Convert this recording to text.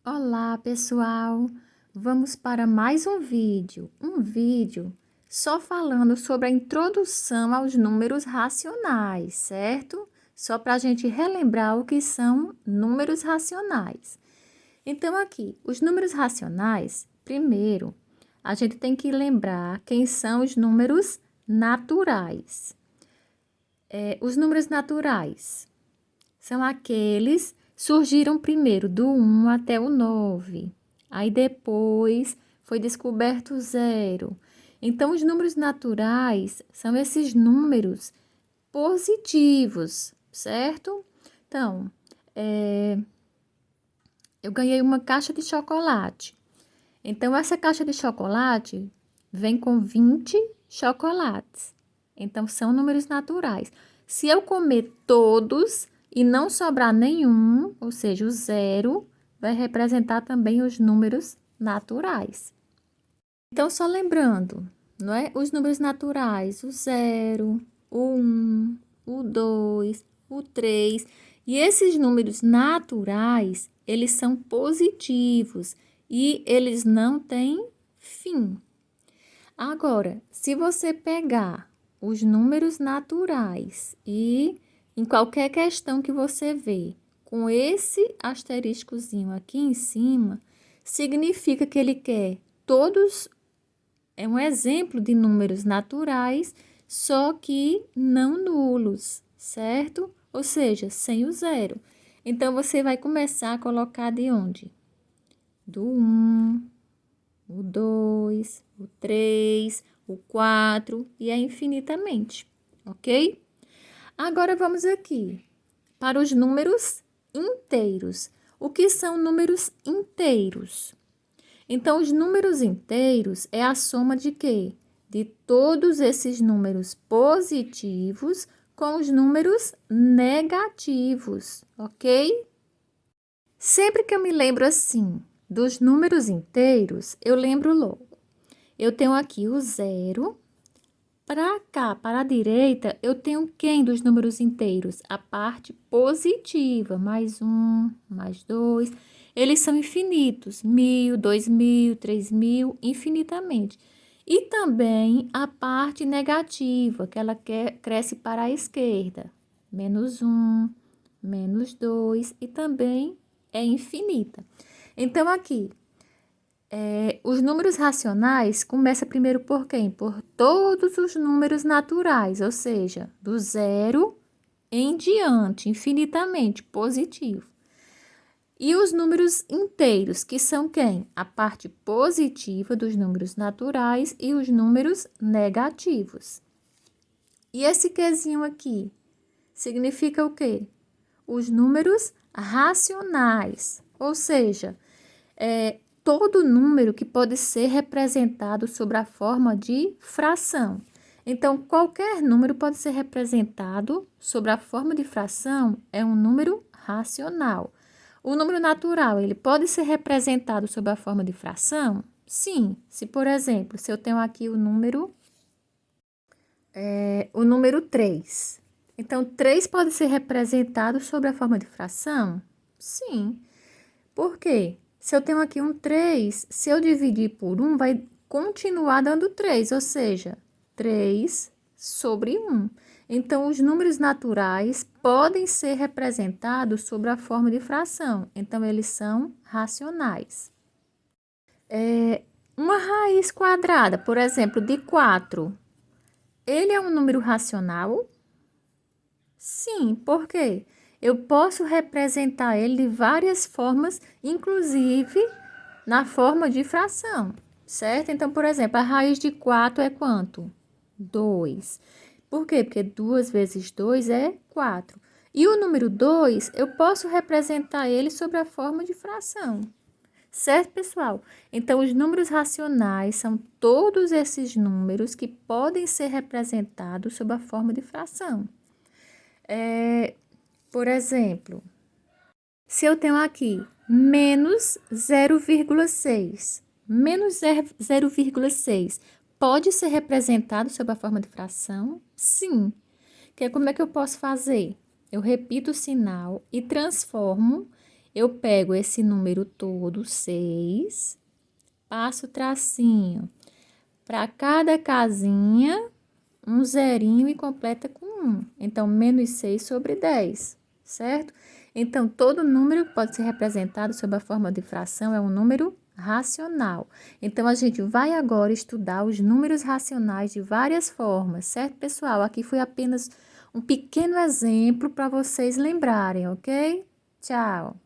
Olá, pessoal! Vamos para mais um vídeo. Só falando sobre a introdução aos números racionais, certo? Só para a gente relembrar o que são números racionais. Então, aqui, os números racionais, primeiro, a gente tem que lembrar quem são os números naturais. Os números naturais são aqueles surgiram primeiro do 1 até o 9. Aí depois foi descoberto o 0. Então, os números naturais são esses números positivos, certo? Então, eu ganhei uma caixa de chocolate. Então, essa caixa de chocolate vem com 20 chocolates. Então, são números naturais. Se eu comer todos e não sobrar nenhum, ou seja, o 0, vai representar também os números naturais. Então, só lembrando, não é? Os números naturais, o 0, o 1, o 2, o 3. E esses números naturais, eles são positivos e eles não têm fim. Agora, se você pegar os números naturais e em qualquer questão que você vê com esse asteriscozinho aqui em cima, significa que ele quer todos, é um exemplo de números naturais, só que não nulos, certo? Ou seja, sem o 0. Então, você vai começar a colocar de onde? Do 1, o 2, o 3, o 4 e é infinitamente, ok? Agora vamos aqui para os números inteiros. O que são números inteiros? Então, os números inteiros é a soma de quê? De todos esses números positivos com os números negativos, ok? Sempre que eu me lembro assim dos números inteiros, eu lembro logo. Eu tenho aqui o 0. Para cá, para a direita, eu tenho quem dos números inteiros? A parte positiva, mais 1, mais 2. Eles são infinitos, 1.000, 2.000, 3.000, infinitamente. E também a parte negativa, que ela cresce para a esquerda, menos 1, menos 2, e também é infinita. Então, aqui, os números racionais começam primeiro por quem? Por todos os números naturais, ou seja, do 0 em diante, infinitamente positivo. E os números inteiros, que são quem? A parte positiva dos números naturais e os números negativos. E esse quezinho aqui significa o quê? Os números racionais, ou seja, todo número que pode ser representado sob a forma de fração. Então, qualquer número pode ser representado sob a forma de fração, é um número racional. O número natural, ele pode ser representado sob a forma de fração? Sim. Se, por exemplo, se eu tenho aqui o número 3. Então, 3 pode ser representado sob a forma de fração? Sim. Por quê? Se eu tenho aqui um 3, se eu dividir por 1, vai continuar dando 3, ou seja, 3 sobre 1. Então, os números naturais podem ser representados sob a forma de fração. Então, eles são racionais. Uma raiz quadrada, por exemplo, de 4, ele é um número racional? Sim, por quê? Eu posso representar ele de várias formas, inclusive na forma de fração, certo? Então, por exemplo, a raiz de 4 é quanto? 2. Por quê? Porque 2 vezes 2 é 4. E o número 2, eu posso representar ele sob a forma de fração. Certo, pessoal? Então, os números racionais são todos esses números que podem ser representados sob a forma de fração. Por exemplo, se eu tenho aqui menos 0,6, menos 0,6 pode ser representado sob a forma de fração? Sim. Como é que eu posso fazer? Eu repito o sinal e transformo Eu pego esse número todo, 6, passo o tracinho para cada casinha, um zerinho e completa com 1. Então, menos 6 sobre 10, certo? Então, todo número que pode ser representado sob a forma de fração é um número racional. Então, a gente vai agora estudar os números racionais de várias formas, certo, pessoal? Aqui foi apenas um pequeno exemplo para vocês lembrarem, ok? Tchau!